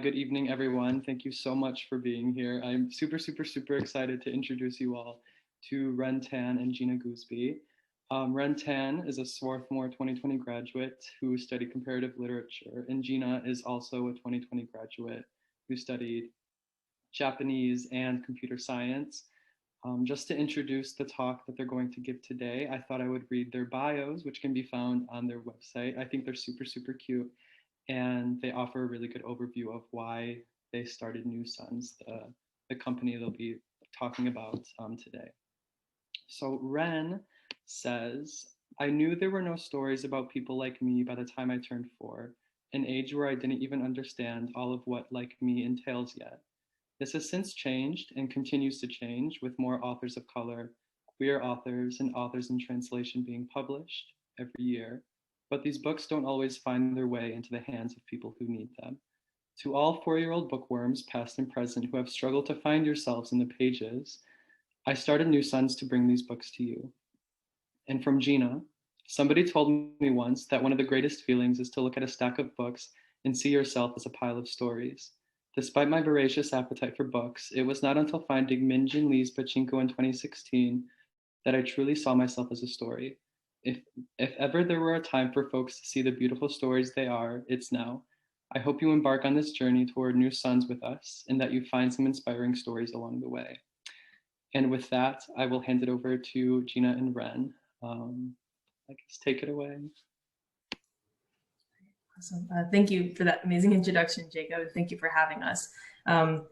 Good evening, everyone. Thank you so much for being here. I'm super excited to introduce you all to Ren Tan and Gina Gooseby. Ren Tan is a Swarthmore 2020 graduate who studied comparative literature, and Gina is also a 2020 graduate who studied Japanese and computer science. Just to introduce the talk that they're going to give today, I thought I would read their bios, which can be found on their website. I think they're super cute, and they offer a really good overview of why they started New Suns, the company they'll be talking about today. So Ren says, I knew there were no stories about people like me by the time I turned 4, an age where I didn't even understand all of what like me entails yet. This has since changed and continues to change with more authors of color, queer authors, and authors in translation being published every year. But these books don't always find their way into the hands of people who need them. To all 4-year-old bookworms, past and present, who have struggled to find yourselves in the pages, I started New Suns to bring these books to you. And from Gina, somebody told me once that one of the greatest feelings is to look at a stack of books and see yourself as a pile of stories. Despite my voracious appetite for books, it was not until finding Min Jin Lee's Pachinko in 2016 that I truly saw myself as a story. If ever there were a time for folks to see the beautiful stories they are, it's now. I hope you embark on this journey toward New Suns with us and that you find some inspiring stories along the way. And with that, I will hand it over to Gina and Ren. I guess take it away. Awesome. Thank you for that amazing introduction, Jacob. Thank you for having us.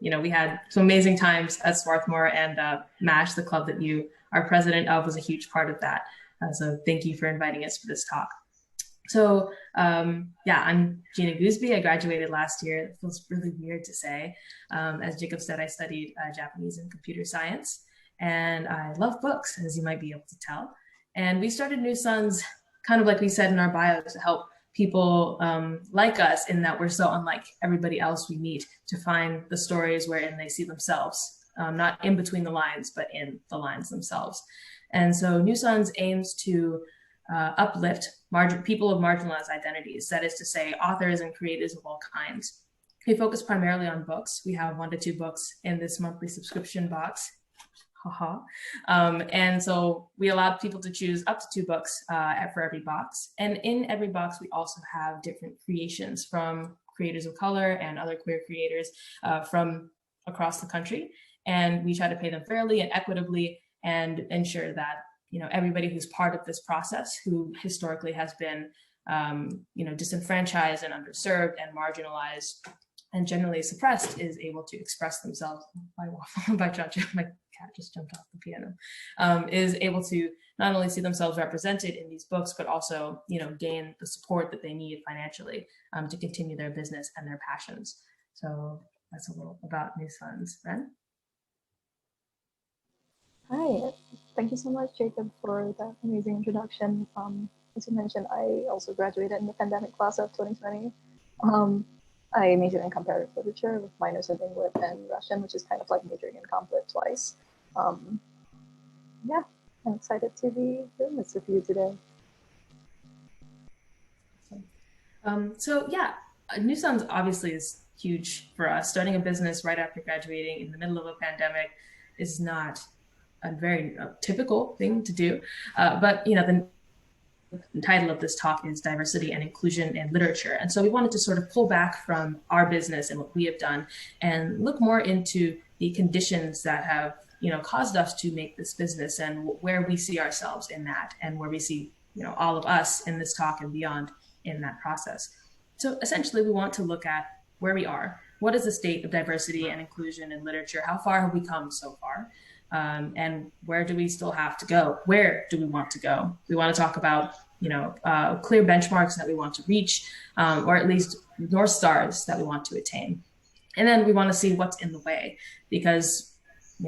We had some amazing times at Swarthmore, and MASH, the club that you are president of, was a huge part of that. So thank you for inviting us for this talk. So I'm Gina Gooseby. I graduated last year. It feels really weird to say. As Jacob said, I studied Japanese and computer science, and I love books, as you might be able to tell. And we started New Suns, kind of like we said in our bios, to help people like us, in that we're so unlike everybody else we meet, to find the stories wherein they see themselves, not in between the lines, but in the lines themselves. And so New Suns aims to uplift people of marginalized identities, that is to say, authors and creators of all kinds. We focus primarily on books. We have 1 to 2 books in this monthly subscription box. And so we allowed people to choose up to 2 books for every box. And in every box, we also have different creations from creators of color and other queer creators from across the country. And we try to pay them fairly and equitably and ensure that everybody who's part of this process, who historically has been disenfranchised and underserved and marginalized and generally suppressed, is able to express themselves. My cat just jumped off the piano. Is able to not only see themselves represented in these books, but also gain the support that they need financially to continue their business and their passions. So that's a little about New Suns. Ren? Hi, thank you so much, Jacob, for that amazing introduction. As you mentioned, I also graduated in the pandemic class of 2020. I majored in comparative literature with minors in English and Russian, which is kind of like majoring in comp lit twice. I'm excited to be doing this with you today. New Suns obviously is huge for us. Starting a business right after graduating in the middle of a pandemic is not a very typical thing to do. But the title of this talk is Diversity and Inclusion in Literature. And so we wanted to sort of pull back from our business and what we have done and look more into the conditions that have caused us to make this business, and where we see ourselves in that, and where we see all of us in this talk and beyond in that process. So essentially, we want to look at where we are. What is the state of diversity and inclusion in literature? How far have we come so far? And where do we still have to go? Where do we want to go? We want to talk about clear benchmarks that we want to reach, or at least North Stars that we want to attain. And then we want to see what's in the way, because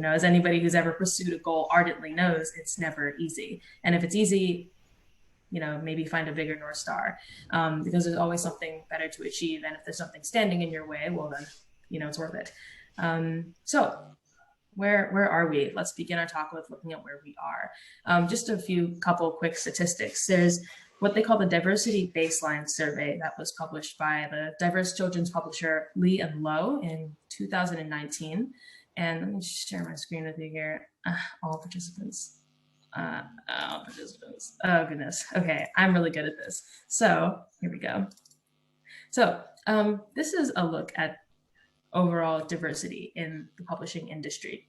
as anybody who's ever pursued a goal ardently knows, it's never easy. And if it's easy, maybe find a bigger North Star, because there's always something better to achieve. And if there's something standing in your way, well then, it's worth it. So where are we? Let's begin our talk with looking at where we are. Just a couple quick statistics. There's what they call the Diversity Baseline Survey that was published by the diverse children's publisher Lee and Low in 2019. And let me share my screen with you here. All participants. All participants. Oh, goodness. Okay, I'm really good at this. So here we go. So this is a look at overall diversity in the publishing industry.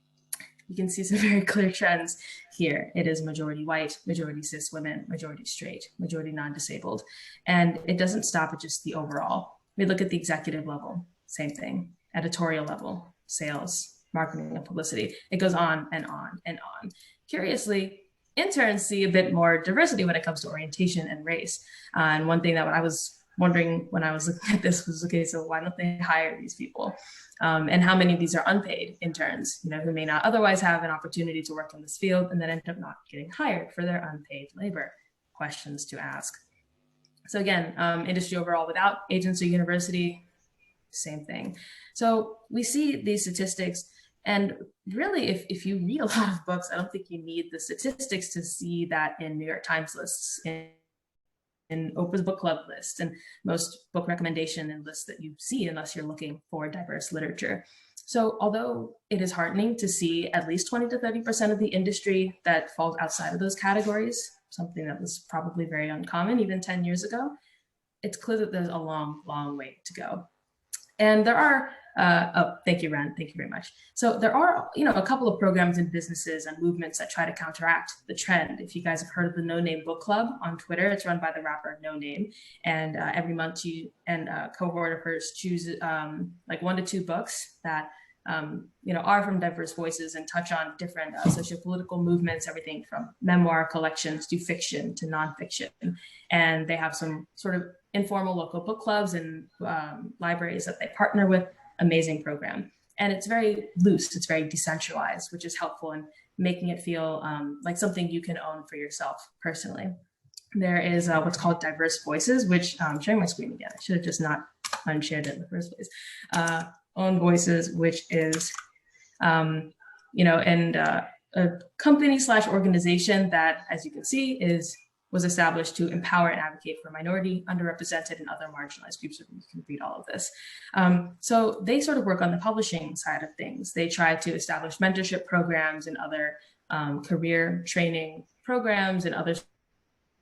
You can see some very clear trends here. It is majority white, majority cis women, majority straight, majority non-disabled. And it doesn't stop at just the overall. We look at the executive level, same thing. Editorial level, sales, marketing and publicity. It goes on and on and on. Curiously, interns see a bit more diversity when it comes to orientation and race. And one thing that I was wondering when I was looking at this was, okay, so why don't they hire these people? And how many of these are unpaid interns, who may not otherwise have an opportunity to work in this field and then end up not getting hired for their unpaid labor? Questions to ask. So again, industry overall without agency university, same thing. So we see these statistics, and really, if you read a lot of books, I don't think you need the statistics to see that in New York Times lists, in Oprah's book club list, and most book recommendation and lists that you see unless you're looking for diverse literature. So although it is heartening to see at least 20 to 30% of the industry that falls outside of those categories, something that was probably very uncommon even 10 years ago, it's clear that there's a long, long way to go. And there are, oh, thank you, Ren, thank you very much. So there are, a couple of programs and businesses and movements that try to counteract the trend. If you guys have heard of the No Name Book Club on Twitter, it's run by the rapper No Name. And every month cohort of hers choose like 1 to 2 books that, are from diverse voices and touch on different sociopolitical movements, everything from memoir collections to fiction to nonfiction. And they have some sort of informal local book clubs and libraries that they partner with. Amazing program. And it's very loose, it's very decentralized, which is helpful in making it feel like something you can own for yourself personally. There is what's called Diverse Voices, which I'm sharing my screen again. I should have just not unshared it in the first place. Own Voices, which is, a company / organization that, as you can see, was established to empower and advocate for minority, underrepresented, and other marginalized groups. You can read all of this. So they sort of work on the publishing side of things. They try to establish mentorship programs and other career training programs and other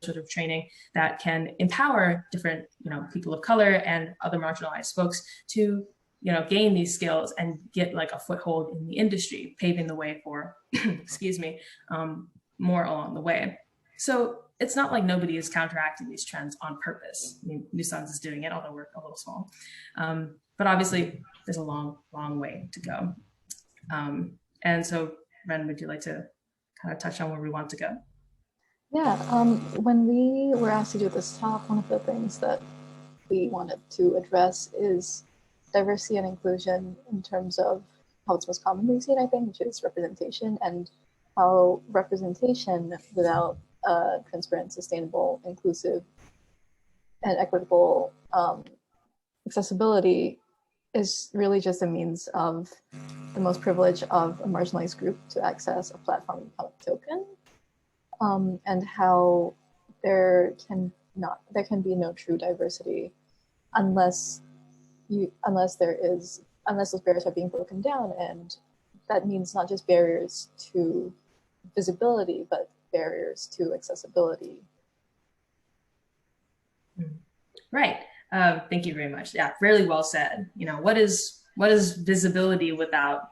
sort of training that can empower different, people of color and other marginalized folks to, gain these skills and get like a foothold in the industry, paving the way for, excuse me, more along the way. So it's not like nobody is counteracting these trends on purpose. I mean, New Sons is doing it, although we're a little small. But obviously, there's a long, long way to go. And so, Ren, would you like to kind of touch on where we want to go? Yeah, when we were asked to do this talk, one of the things that we wanted to address is diversity and inclusion in terms of how it's most commonly seen, I think, which is representation, and how representation without transparent, sustainable, inclusive, and equitable accessibility is really just a means of the most privileged of a marginalized group to access a platform and become a token, and how there can be no true diversity unless those barriers are being broken down, and that means not just barriers to visibility, but barriers to accessibility. Right. Thank you very much. Yeah, really well said. What is visibility without,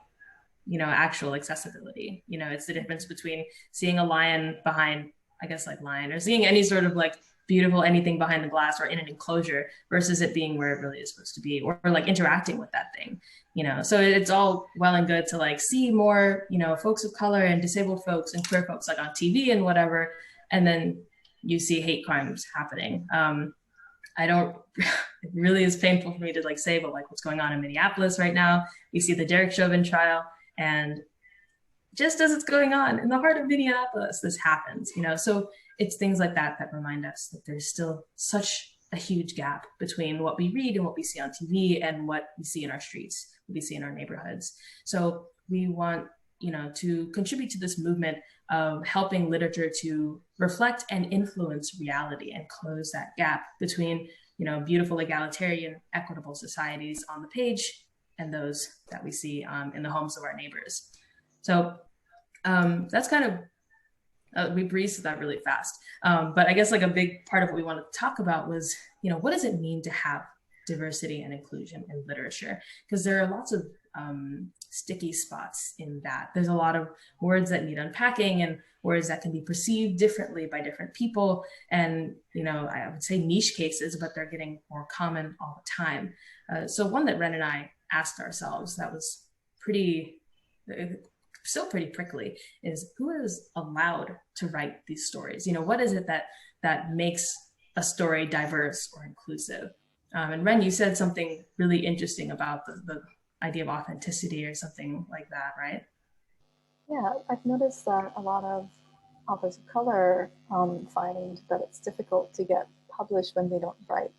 actual accessibility? It's the difference between seeing a lion behind, I guess, like lion, or seeing any sort of like beautiful anything behind the glass or in an enclosure versus it being where it really is supposed to be, or like interacting with that thing. So it's all well and good to like see more, folks of color and disabled folks and queer folks like on TV and whatever, and then you see hate crimes happening. It really is painful for me to like say, but like what's going on in Minneapolis right now, we see the Derek Chauvin trial, and just as it's going on in the heart of Minneapolis, this happens, so it's things like that that remind us that there's still such a huge gap between what we read and what we see on TV and what we see in our streets, what we see in our neighborhoods. So we want, to contribute to this movement of helping literature to reflect and influence reality and close that gap between, beautiful, egalitarian, equitable societies on the page and those that we see in the homes of our neighbors. So that's kind of, we breezed that really fast. But I guess like a big part of what we want to talk about was, what does it mean to have diversity and inclusion in literature? Because there are lots of sticky spots in that. There's a lot of words that need unpacking and words that can be perceived differently by different people. And, I would say niche cases, but they're getting more common all the time. So one that Ren and I asked ourselves that was still pretty prickly is, who is allowed to write these stories? What is it that makes a story diverse or inclusive? And Ren, you said something really interesting about the idea of authenticity or something like that, right? Yeah, I've noticed that a lot of authors of color find that it's difficult to get published when they don't write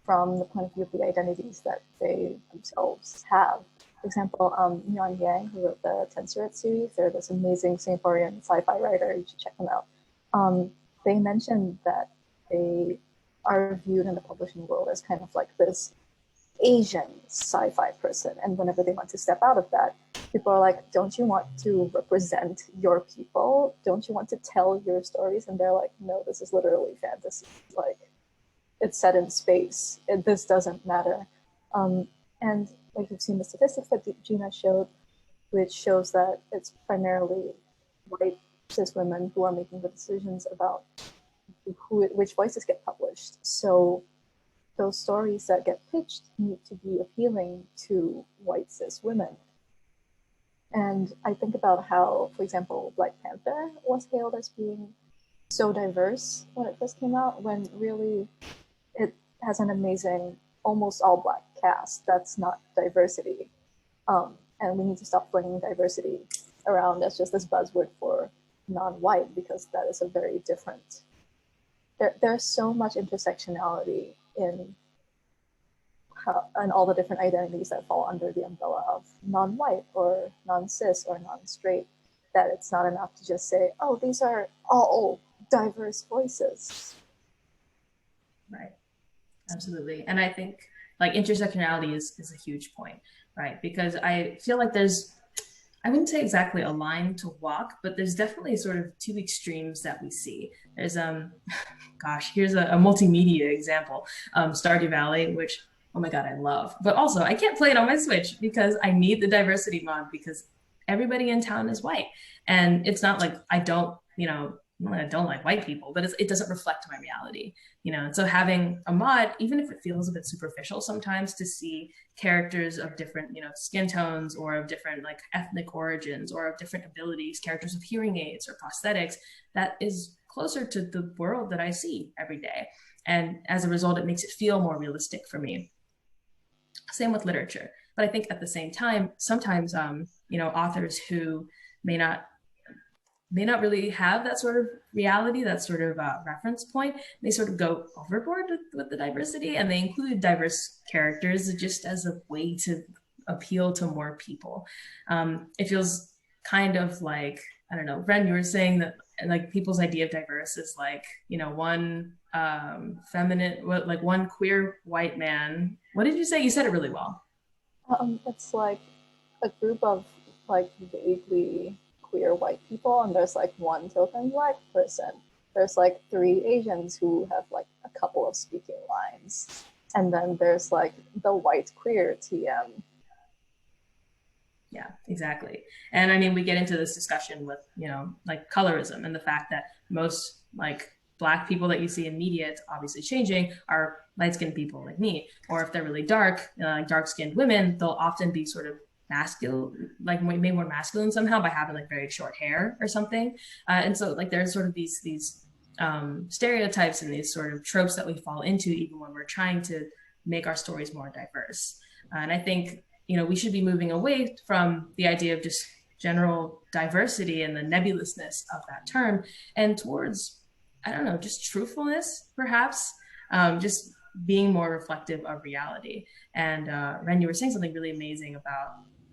from the point of view of the identities that they themselves have. For example, Yuan Yang, who wrote the Transcript series, they're this amazing Singaporean sci-fi writer. You should check them out. They mentioned that they are viewed in the publishing world as kind of like this Asian sci-fi person. And whenever they want to step out of that, people are like, don't you want to represent your people? Don't you want to tell your stories? And they're like, no, this is literally fantasy. Like, it's set in space. This doesn't matter. And like you've seen the statistics that Gina showed, which shows that it's primarily white cis women who are making the decisions about which voices get published. So those stories that get pitched need to be appealing to white cis women. And I think about how, for example, Black Panther was hailed as being so diverse when it first came out, when really it has an amazing, almost all Black cast. That's not diversity. And we need to stop bringing diversity around as just this buzzword for non-white, because that is a very different, there's so much intersectionality in all the different identities that fall under the umbrella of non-white or non-cis or non-straight, that it's not enough to just say, oh, these are all diverse voices. Right. Absolutely. And I think like intersectionality is a huge point, right? Because I feel like I wouldn't say exactly a line to walk, but there's definitely sort of two extremes that we see. There's, gosh, here's a multimedia example, Stardew Valley, which, oh my God, I love. But also I can't play it on my Switch because I need the diversity mod because everybody in town is white. And it's not like I don't like white people, but it doesn't reflect my reality, And so having a mod, even if it feels a bit superficial sometimes, to see characters of different, skin tones or of different like ethnic origins or of different abilities, characters with hearing aids or prosthetics, that is closer to the world that I see every day. And as a result, it makes it feel more realistic for me. Same with literature. But I think at the same time, sometimes, authors who may not really have that sort of reality, that sort of reference point, they sort of go overboard with the diversity, and they include diverse characters just as a way to appeal to more people. It feels kind of like, I don't know, Ren, you were saying that like people's idea of diverse is like, one feminine, like one queer white man. What did you say? You said it really well. It's like a group of like vaguely queer white people, and there's like one token black person. There's like 3 Asians who have like a couple of speaking lines, and then there's like the white queer TM. Yeah, exactly. And I mean, we get into this discussion with, like colorism and the fact that most like Black people that you see in media, it's obviously changing, are light-skinned people like me. Or if they're really dark, dark-skinned women, they'll often be sort of masculine, like maybe more masculine somehow by having like very short hair or something. And so like there's sort of these stereotypes and these sort of tropes that we fall into even when we're trying to make our stories more diverse. And I think, we should be moving away from the idea of just general diversity and the nebulousness of that term and towards, I don't know, just truthfulness, perhaps, just being more reflective of reality. And Ren, you were saying something really amazing about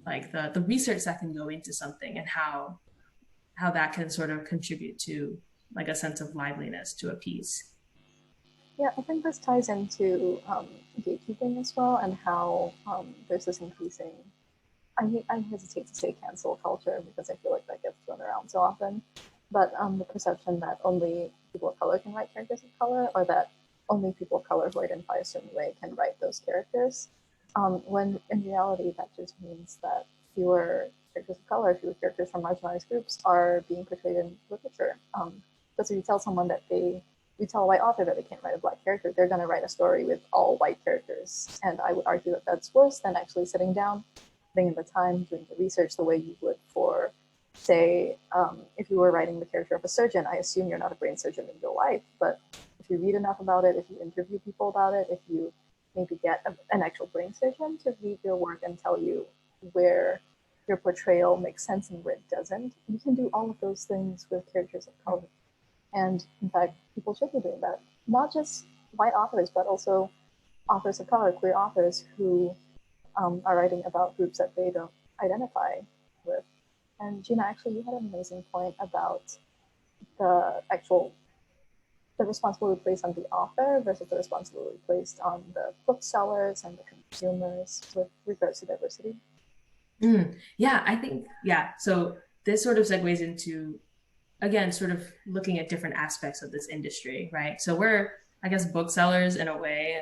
like the research that can go into something and how that can sort of contribute to like a sense of liveliness to a piece. Yeah, I think this ties into gatekeeping as well, and how there's this increasing, I hesitate to say cancel culture because I feel like that gets thrown around so often, but the perception that only people of color can write characters of color, or that only people of color who identify a certain way can write those characters, when in reality that just means that fewer characters of color, fewer characters from marginalized groups are being portrayed in literature. Because if you tell someone that you tell a white author that they can't write a black character, they're going to write a story with all white characters. And I would argue that that's worse than actually sitting down, putting in the time, doing the research the way you would for, say, if you were writing the character of a surgeon. I assume you're not a brain surgeon in real life, but if you read enough about it, if you interview people about it, if you maybe get an actual brain surgeon to read your work and tell you where your portrayal makes sense and where it doesn't, you can do all of those things with characters of color. And in fact, people should be doing that. Not just white authors, but also authors of color, queer authors who are writing about groups that they don't identify with. And Gina, actually, you had an amazing point about the responsibility placed on the author versus the responsibility placed on the booksellers and the consumers with regards to diversity. Yeah, I think, yeah. So this sort of segues into, again, sort of looking at different aspects of this industry, right? So we're, I guess, booksellers in a way.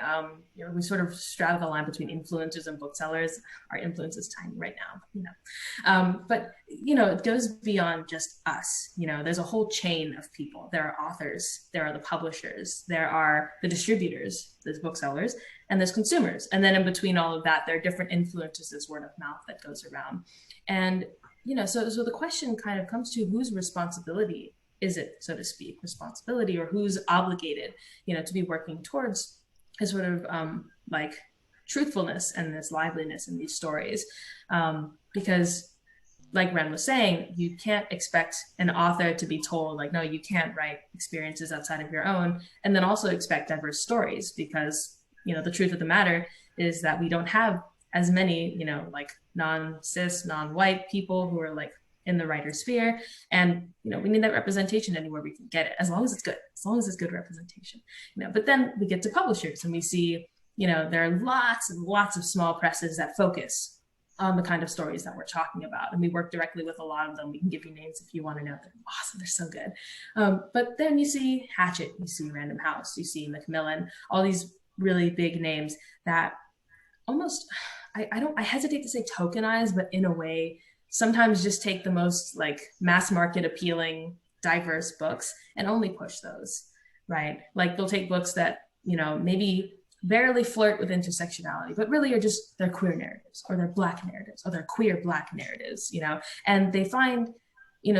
We sort of straddle the line between influencers and booksellers. Our influence is tiny right now, but it goes beyond just us. There's a whole chain of people. There are authors, there are the publishers, there are the distributors, there's booksellers, and there's consumers. And then in between all of that, there are different influences, this word of mouth that goes around. And so the question kind of comes to whose responsibility is it, so to speak, responsibility, or who's obligated, to be working towards a sort of like truthfulness and this liveliness in these stories. Because like Ren was saying, you can't expect an author to be told like, no, you can't write experiences outside of your own, and then also expect diverse stories, because, the truth of the matter is that we don't have as many, like non-cis, non-white people who are like in the writer sphere. And, we need that representation anywhere we can get it, as long as it's good, as long as it's good representation, but then we get to publishers and we see, there are lots and lots of small presses that focus on the kind of stories that we're talking about. And we work directly with a lot of them. We can give you names if you want to know. They're awesome. They're so good. But then you see Hatchet, you see Random House, you see Macmillan, all these really big names that almost, I hesitate to say tokenize, but in a way, sometimes just take the most like mass market appealing, diverse books and only push those, right? Like they'll take books that, maybe barely flirt with intersectionality, but really are just their queer narratives, or their Black narratives, or their queer Black narratives, and they find,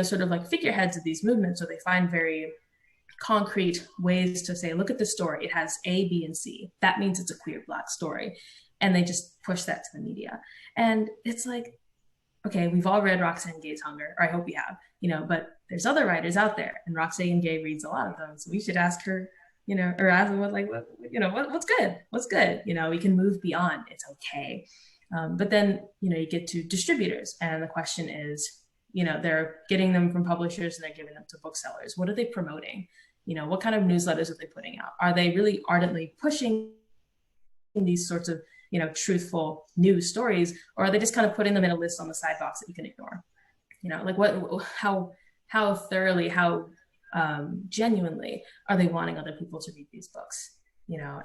sort of like figureheads of these movements, or they find very concrete ways to say, look at this story. It has A, B, and C. That means it's a queer Black story. And they just push that to the media. And it's like, okay, we've all read Roxane Gay's Hunger, or I hope we have, but there's other writers out there, and Roxane Gay reads a lot of them. So we should ask her, or ask them what's good? What's good? We can move beyond. It's okay. But then, you get to distributors, and the question is, they're getting them from publishers and they're giving them to booksellers. What are they promoting? What kind of newsletters are they putting out? Are they really ardently pushing these sorts of, truthful news stories, or are they just kind of putting them in a list on the side box that you can ignore? Like how thoroughly, how genuinely are they wanting other people to read these books?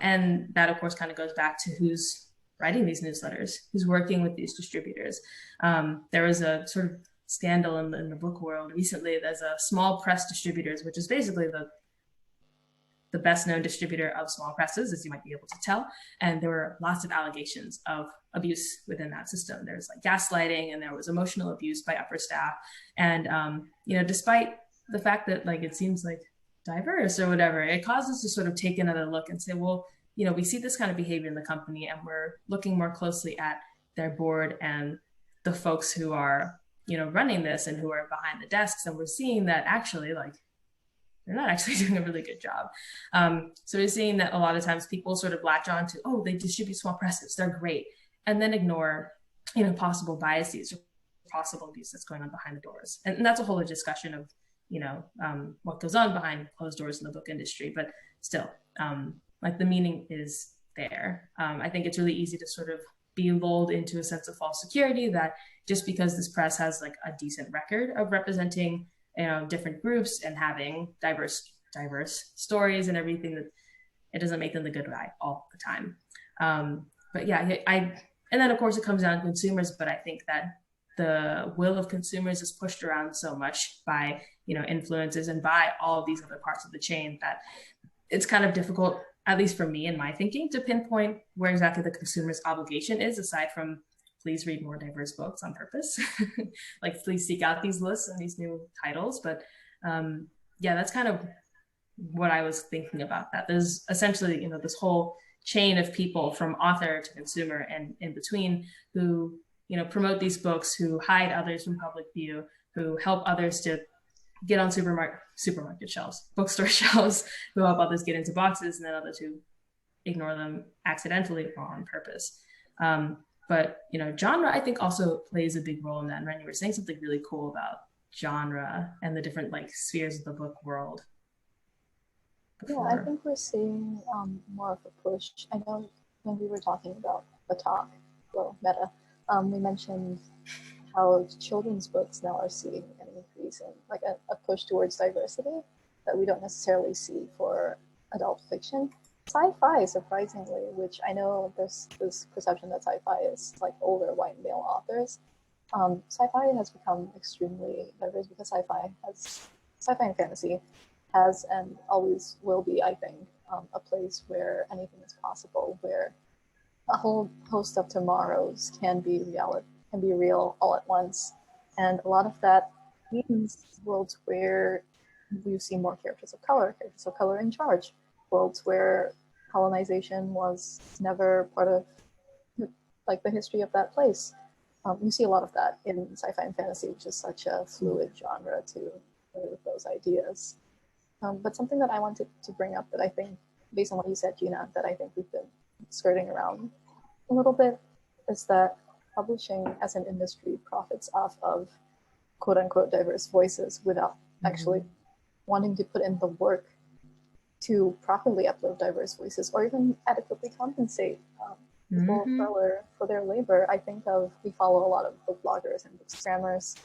And that of course kind of goes back to who's writing these newsletters, who's working with these distributors. There was a sort of scandal in the book world recently. There's a small press distributors, which is basically the best known distributor of small presses, as you might be able to tell. And there were lots of allegations of abuse within that system. There was like gaslighting, and there was emotional abuse by upper staff. And, despite the fact that like, it seems like diverse or whatever, it caused us to sort of take another look and say, well, we see this kind of behavior in the company, and we're looking more closely at their board and the folks who are, running this and who are behind the desks. And we're seeing that actually like, they're not actually doing a really good job. So we're seeing that a lot of times people sort of latch on to, oh, they distribute small presses, they're great, and then ignore possible biases or possible abuse that's going on behind the doors. And that's a whole discussion of, what goes on behind closed doors in the book industry. But still, like the meaning is there. I think it's really easy to sort of be lulled into a sense of false security that just because this press has like a decent record of representing, different groups and having diverse stories and everything, that it doesn't make them the good guy all the time. But yeah, and then of course it comes down to consumers, but I think that the will of consumers is pushed around so much by, influencers and by all of these other parts of the chain that it's kind of difficult, at least for me and my thinking, to pinpoint where exactly the consumer's obligation is, aside from please read more diverse books on purpose. Like please seek out these lists and these new titles. But yeah, that's kind of what I was thinking about, that there's essentially, this whole chain of people from author to consumer and in between who, promote these books, who hide others from public view, who help others to get on supermarket shelves, bookstore shelves, who help others get into boxes, and then others who ignore them accidentally or on purpose. But, genre, I think, also plays a big role in that. And Ren, you were saying something really cool about genre and the different like spheres of the book world. Yeah, I think we're seeing more of a push. I know when we were talking about the talk, well, meta, we mentioned how children's books now are seeing an increase in like a push towards diversity that we don't necessarily see for adult fiction. Sci-fi, surprisingly, which I know there's this perception that sci-fi is like older white male authors. Sci-fi has become extremely diverse because sci-fi and fantasy has and always will be, I think, a place where anything is possible, where a whole host of tomorrows can be real all at once. And a lot of that means worlds where you see more characters of color in charge, worlds where colonization was never part of like the history of that place. You see a lot of that in sci-fi and fantasy, which is such a fluid genre to play with those ideas. But something that I wanted to bring up that I think, based on what you said, Gina, that I think we've been skirting around a little bit, is that publishing as an industry profits off of quote unquote diverse voices without actually wanting to put in the work to properly upload diverse voices or even adequately compensate people of color for their labor. I think we follow a lot of book bloggers and bookstagrammers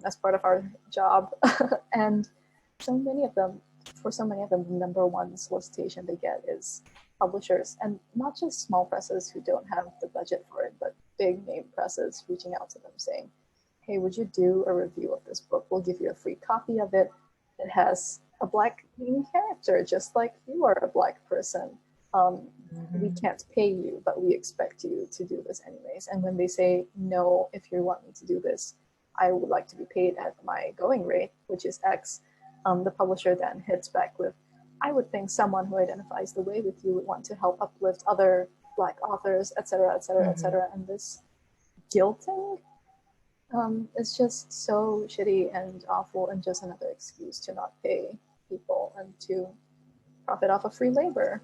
as part of our job. And for so many of them, the number one solicitation they get is publishers, and not just small presses who don't have the budget for it, but big name presses reaching out to them saying, hey, would you do a review of this book? We'll give you a free copy of it. It has a Black main character, just like you are a Black person. We can't pay you, but we expect you to do this anyways. And when they say, no, if you want me to do this, I would like to be paid at my going rate, which is X, the publisher then hits back with, I would think someone who identifies the way with you would want to help uplift other Black authors, et cetera, et cetera, et cetera. And this guilting is just so shitty and awful, and just another excuse to not pay people and to profit off of free labor.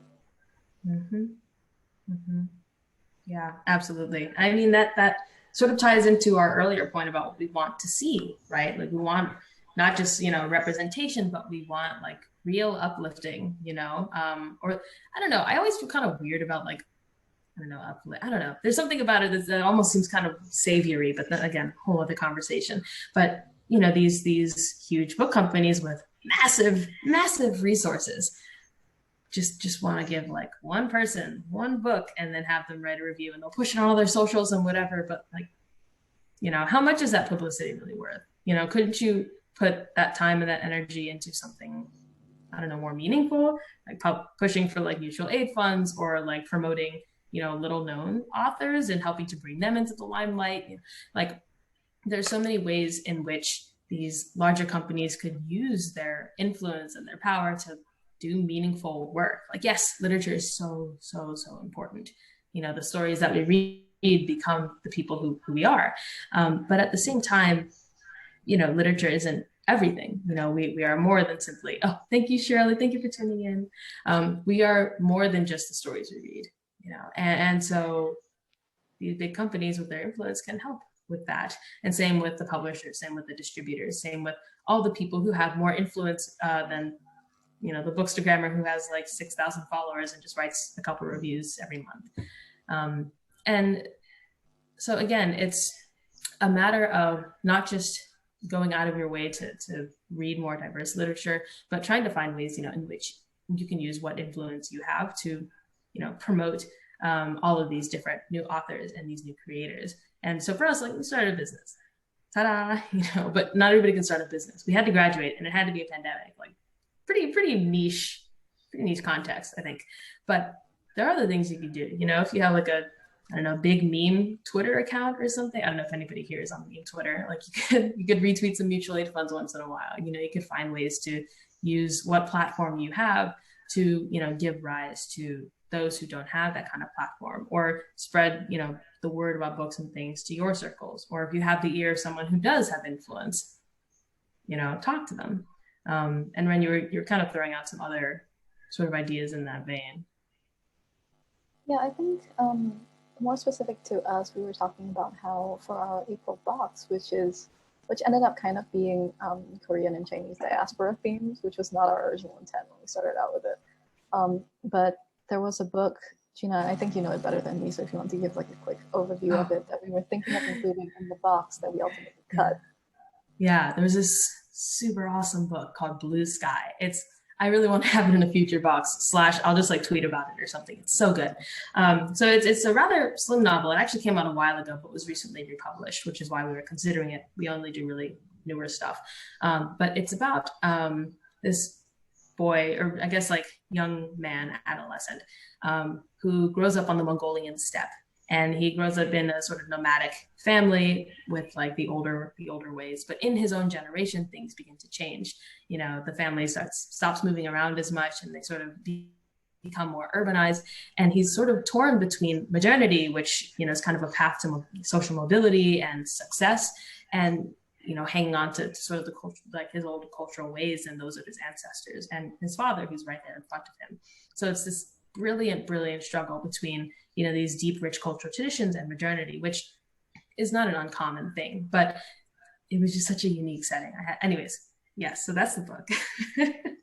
Yeah, absolutely. I mean, that sort of ties into our earlier point about what we want to see, right? Like we want not just, representation, but we want like real uplifting, or I don't know. I always feel kind of weird about like, I don't know. There's something about it that almost seems kind of savory, but then again, whole other conversation. But, these huge book companies with massive resources just want to give like one person one book and then have them write a review, and they'll push it on all their socials and whatever. But like, how much is that publicity really worth? Couldn't you put that time and that energy into something, I don't know, more meaningful, like pushing for like mutual aid funds, or like promoting, little known authors and helping to bring them into the limelight? Like there's so many ways in which these larger companies could use their influence and their power to do meaningful work. Like, yes, literature is so important. The stories that we read become the people who we are. But at the same time, literature isn't everything. We are more than simply, oh, thank you, Shirley. Thank you for tuning in. We are more than just the stories we read, and so these big companies with their influence can help with that. And same with the publishers, same with the distributors, same with all the people who have more influence than, the bookstagrammer who has like 6,000 followers and just writes a couple reviews every month. And so again, it's a matter of not just going out of your way to read more diverse literature, but trying to find ways, in which you can use what influence you have to, promote all of these different new authors and these new creators. And so for us, like, we started a business, ta-da, but not everybody can start a business. We had to graduate, and it had to be a pandemic, like pretty niche context, I think. But there are other things you can do, if you have like a, I don't know, big meme Twitter account or something. I don't know if anybody here is on meme Twitter. Like you could retweet some mutual aid funds once in a while. You could find ways to use what platform you have to, give rise to those who don't have that kind of platform, or spread, the word about books and things to your circles. Or if you have the ear of someone who does have influence, talk to them. And when you're kind of throwing out some other sort of ideas in that vein. Yeah, I think more specific to us, we were talking about how for our April box, which ended up kind of being Korean and Chinese diaspora themes, which was not our original intent when we started out with it. But there was a book, Gina, I think you know it better than me, so if you want to give like a quick overview of it, that we were thinking of including in the box that we ultimately cut. Yeah, there was this super awesome book called Blue Sky. I really want to have it in a future box / I'll just like tweet about it or something. It's so good. So it's a rather slim novel. It actually came out a while ago, but was recently republished, which is why we were considering it. We only do really newer stuff. But it's about this boy, or I guess like young man, adolescent, who grows up on the Mongolian steppe. And he grows up in a sort of nomadic family with like the older ways. But in his own generation, things begin to change. The family stops moving around as much, and they sort of become more urbanized. And he's sort of torn between modernity, which, is kind of a path to social mobility and success, and, hanging on to sort of the culture, like his old cultural ways and those of his ancestors, and his father, who's right there in front of him. So it's this brilliant struggle between, these deep, rich cultural traditions and modernity, which is not an uncommon thing, but it was just such a unique setting. Anyways, yes, so that's the book.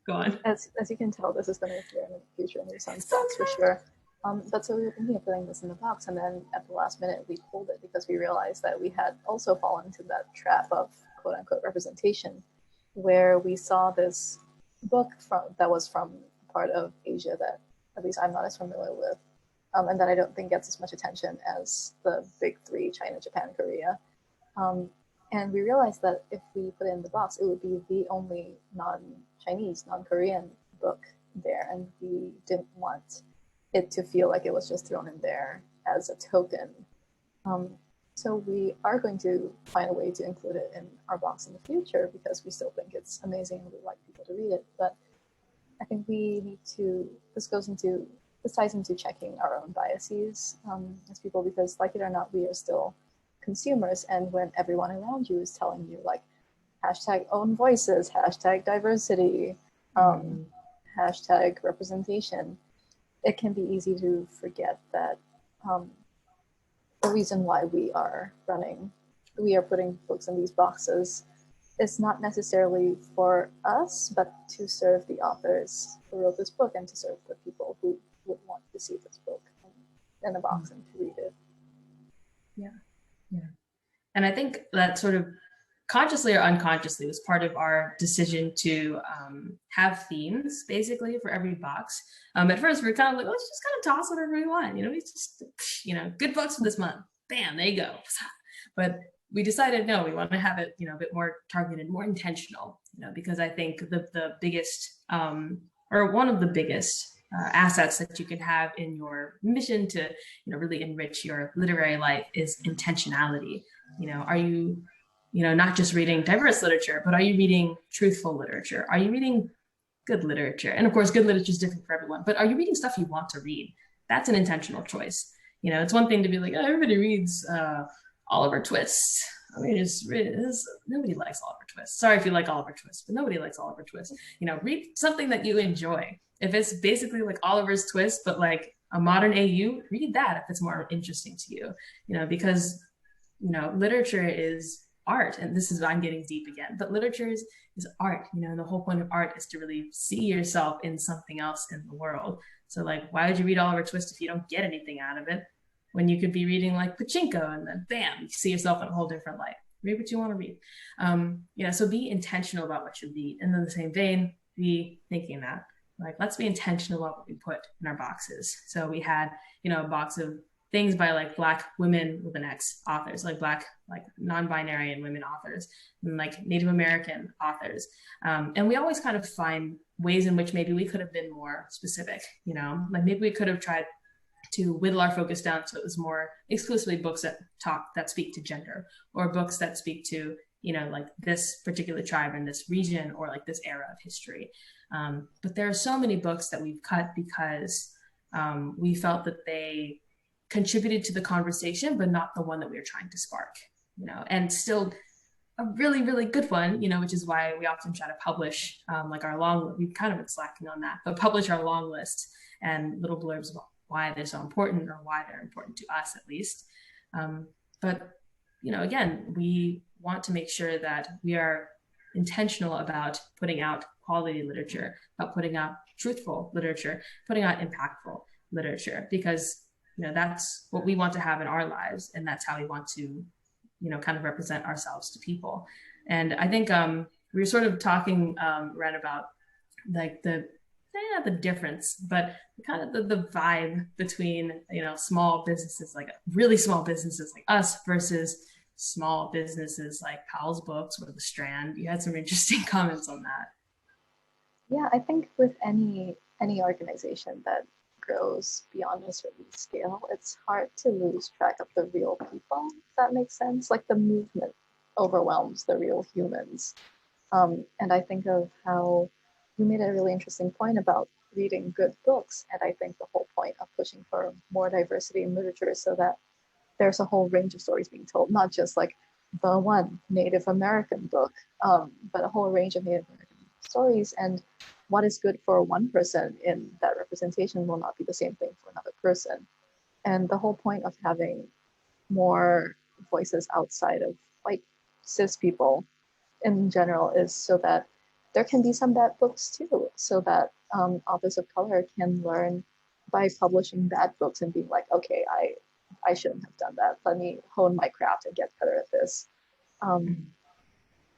Go on. As you can tell, this is going to appear in the future in your son's box for sure. But so we were thinking of putting this in the box, and then at the last minute we pulled it because we realized that we had also fallen into that trap of quote unquote representation, where we saw this book that was from a part of Asia that at least I'm not as familiar with, and that I don't think gets as much attention as the big three, China, Japan, Korea. And we realized that if we put it in the box, it would be the only non-Chinese, non-Korean book there, and we didn't want it to feel like it was just thrown in there as a token. So we are going to find a way to include it in our box in the future because we still think it's amazing and we'd like people to read it. But I think we need to, this ties into checking our own biases as people, because like it or not, we are still consumers. And when everyone around you is telling you like hashtag own voices, hashtag diversity, hashtag representation, it can be easy to forget that the reason why we are putting books in these boxes is not necessarily for us, but to serve the authors who wrote this book and to serve the people who would want to see this book in a box and to read it. Yeah. And I think that sort of consciously or unconsciously was part of our decision to have themes basically for every box. At first we were kind of like, let's just kind of toss whatever we want. We just, good books for this month. Bam, there you go. But we decided, no, we want to have it, a bit more targeted, more intentional, because I think the biggest, or one of the biggest assets that you can have in your mission to, really enrich your literary life is intentionality. Are you, not just reading diverse literature, but are you reading truthful literature? Are you reading good literature? And of course, good literature is different for everyone, but are you reading stuff you want to read? That's an intentional choice. It's one thing to be like, oh, everybody reads Oliver Twist. I mean, nobody likes Oliver Twist. Sorry if you like Oliver Twist, but nobody likes Oliver Twist. Read something that you enjoy. If it's basically like Oliver's Twist, but like a modern AU, read that if it's more interesting to you, because, literature is art. And this is, I'm getting deep again, but literature is art, and the whole point of art is to really see yourself in something else in the world. So like, why would you read Oliver Twist if you don't get anything out of it? When you could be reading like Pachinko and then bam, you see yourself in a whole different light. Read what you want to read. So be intentional about what you read. And in the same vein, be thinking that, like, let's be intentional about what we put in our boxes. So we had, a box of things by like Black women with an X authors, like Black, like non-binary and women authors, and like Native American authors. And we always kind of find ways in which maybe we could have been more specific, like maybe we could have tried to whittle our focus down so it was more exclusively books that speak to gender, or books that speak to, like this particular tribe in this region, or like this era of history. But there are so many books that we've cut because we felt that they contributed to the conversation, but not the one that we were trying to spark, and still a really, really good one, which is why we often try to publish like our long, we've kind of been slacking on that, but publish our long list and little blurbs about why they're so important, or why they're important to us at least. But, again, we want to make sure that we are intentional about putting out quality literature, about putting out truthful literature, putting out impactful literature, because, that's what we want to have in our lives. And that's how we want to, kind of represent ourselves to people. And I think we were sort of talking, Ren, about like the difference, but kind of the vibe between, small businesses, like really small businesses like us versus small businesses like Powell's Books or The Strand. You had some interesting comments on that. Yeah, I think with any organization that grows beyond a certain scale, it's hard to lose track of the real people, if that makes sense. Like the movement overwhelms the real humans. And I think of how you made a really interesting point about reading good books. And I think the whole point of pushing for more diversity in literature is so that there's a whole range of stories being told, not just like the one Native American book, but a whole range of Native American stories. And what is good for one person in that representation will not be the same thing for another person. And the whole point of having more voices outside of white cis people in general is so that there can be some bad books too, so that authors of color can learn by publishing bad books and being like, okay, I shouldn't have done that. Let me hone my craft and get better at this.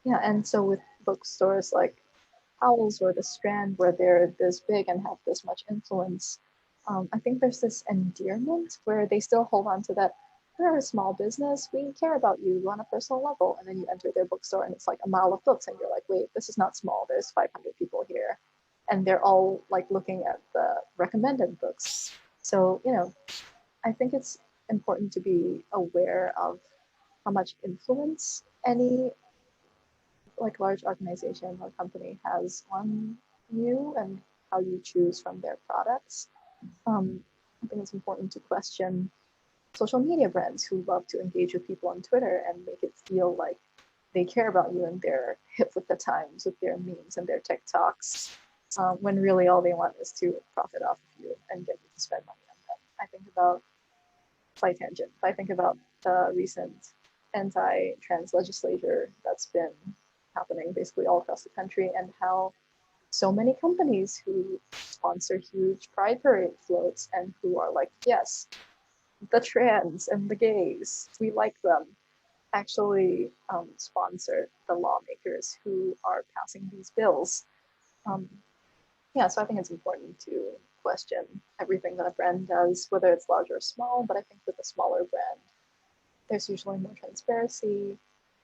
Yeah, and so with bookstores like Powell's or The Strand, where they're this big and have this much influence, I think there's this endearment where they still hold on to that. We're a small business, we care about you on a personal level. And then you enter their bookstore and it's like a mile of books and you're like, wait, this is not small, there's 500 people here. And they're all like looking at the recommended books. So, I think it's important to be aware of how much influence any like large organization or company has on you and how you choose from their products. I think it's important to question social media brands who love to engage with people on Twitter and make it feel like they care about you and they're hip with the times with their memes and their TikToks, when really all they want is to profit off of you and get you to spend money on them. I think about, by tangent, I think about the recent anti-trans legislature that's been happening basically all across the country, and how so many companies who sponsor huge pride parade floats and who are like, yes, the trans and the gays, we like them, actually sponsor the lawmakers who are passing these bills. So I think it's important to question everything that a brand does, whether it's large or small, but I think with a smaller brand, there's usually more transparency.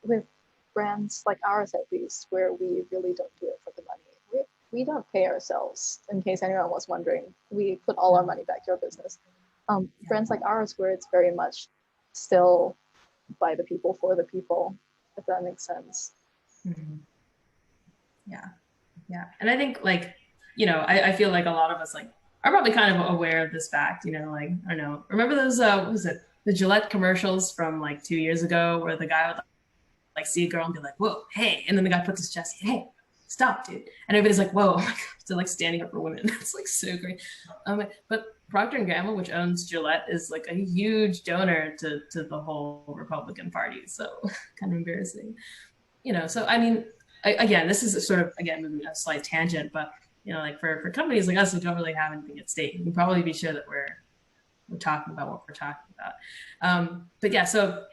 With brands like ours, at least, where we really don't do it for the money. We don't pay ourselves, in case anyone was wondering. We put all our money back to our business. Brands like ours, where it's very much still by the people, for the people, if that makes sense. Mm-hmm. Yeah. And I think I feel like a lot of us are probably kind of aware of this fact, I don't know. Remember those, what was it? The Gillette commercials from 2 years ago where the guy would see a girl and be like, whoa, hey. And then the guy puts his chest, hey. stop, dude. And everybody's like, whoa, oh my God, they're like standing up for women. It's like so great. But Procter and Gamble, which owns Gillette, is like a huge donor to the whole Republican Party. So kind of embarrassing, So I mean, again, this is sort of, again, moving a slight tangent, but like for companies like us who don't really have anything at stake, we can probably be sure that we're talking about what we're talking about. But yeah, so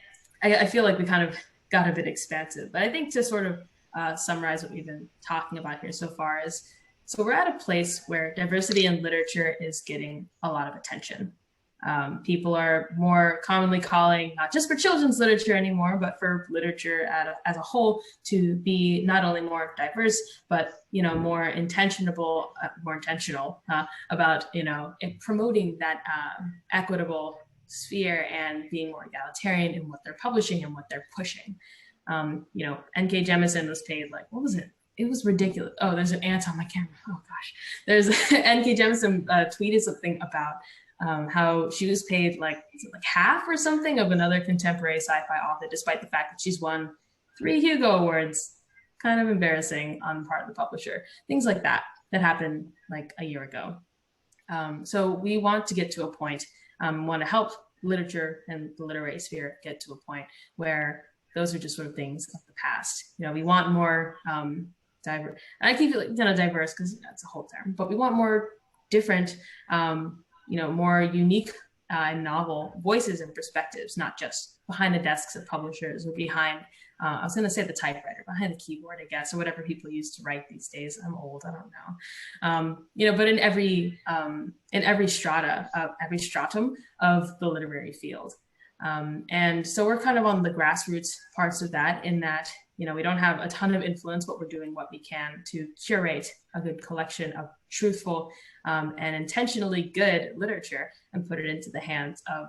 I feel like we kind of got a bit expansive, but I think to sort of summarize what we've been talking about here so far is, so we're at a place where diversity in literature is getting a lot of attention. People are more commonly calling, not just for children's literature anymore, but for literature as a whole, to be not only more diverse, but more intentional about promoting that equitable sphere and being more egalitarian in what they're publishing and what they're pushing. N.K. Jemisin was paid, like, what was it? It was ridiculous. Oh, there's an ant on my camera. Oh gosh, there's N.K. Jemisin tweeted something about how she was paid like half or something of another contemporary sci-fi author, despite the fact that she's won 3 Hugo Awards. Kind of embarrassing on the part of the publisher. Things like that happened like a year ago. So we want to get to a point, want to help literature and the literary sphere get to a point where those are just sort of things of the past. We want more diverse. I keep it diverse because that's a whole term, but we want more different, more unique and novel voices and perspectives, not just behind the desks of publishers or behind, I was going to say the typewriter, behind the keyboard, I guess, or whatever people use to write these days. I'm old, I don't know. But in every stratum of the literary field. And so we're kind of on the grassroots parts of that, in that, we don't have a ton of influence, but we're doing what we can to curate a good collection of truthful and intentionally good literature and put it into the hands of,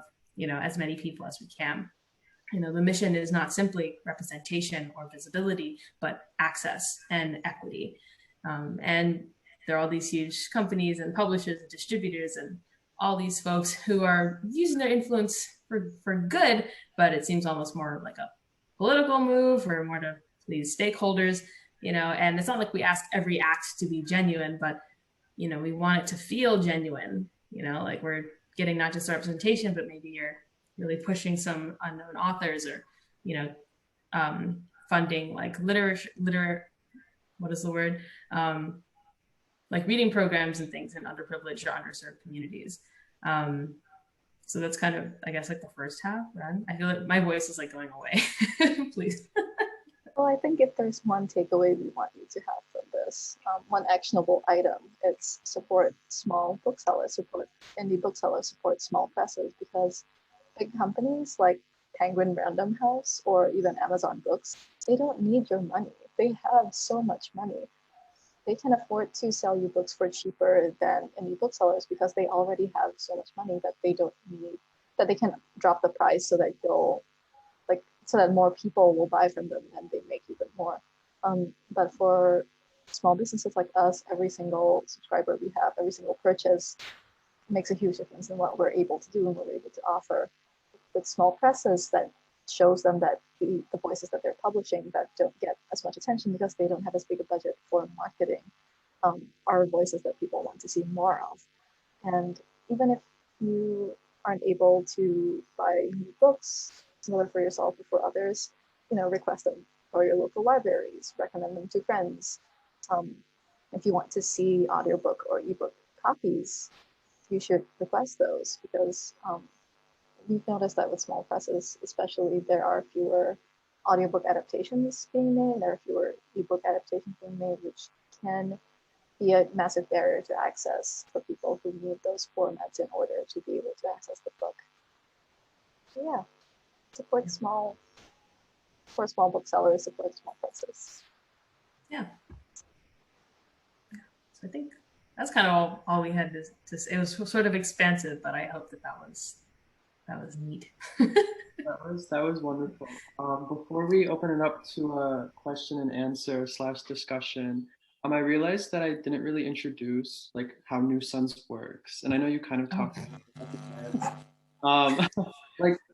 as many people as we can. The mission is not simply representation or visibility, but access and equity. And there are all these huge companies and publishers and distributors and all these folks who are using their influence for good, but it seems almost more like a political move or more to please stakeholders, and it's not like we ask every act to be genuine, but, we want it to feel genuine, like we're getting not just representation, but maybe you're really pushing some unknown authors or, funding like what is the word? Like reading programs and things in underprivileged or underserved communities. So that's kind of, I guess, like the first half. Ren, I feel like my voice is like going away. Please. Well, I think if there's one takeaway we want you to have from this, one actionable item, it's support small booksellers, support indie booksellers, support small presses, because big companies like Penguin Random House or even Amazon Books, they don't need your money. They have so much money. They can afford to sell you books for cheaper than indie booksellers because they already have so much money that they don't need, that they can drop the price so that so that more people will buy from them and they make even more. But for small businesses like us, every single subscriber we have, every single purchase makes a huge difference in what we're able to do and what we're able to offer. With small presses, that shows them that the voices that they're publishing that don't get as much attention because they don't have as big a budget for marketing are voices that people want to see more of. And even if you aren't able to buy new books, whether for yourself or for others, request them for your local libraries, recommend them to friends. If you want to see audiobook or ebook copies, you should request those, because we've noticed that with small presses, especially, there are fewer audiobook adaptations being made, there are fewer ebook adaptations being made, which can be a massive barrier to access for people who need those formats in order to be able to access the book. So yeah, support small booksellers, support small presses. Yeah. So I think that's kind of all we had to say. It was sort of expansive, but I hope that was neat. That was wonderful. Before we open it up to a question and answer / discussion, I realized that I didn't really introduce like how New Sons works, and I know you kind of talked about it.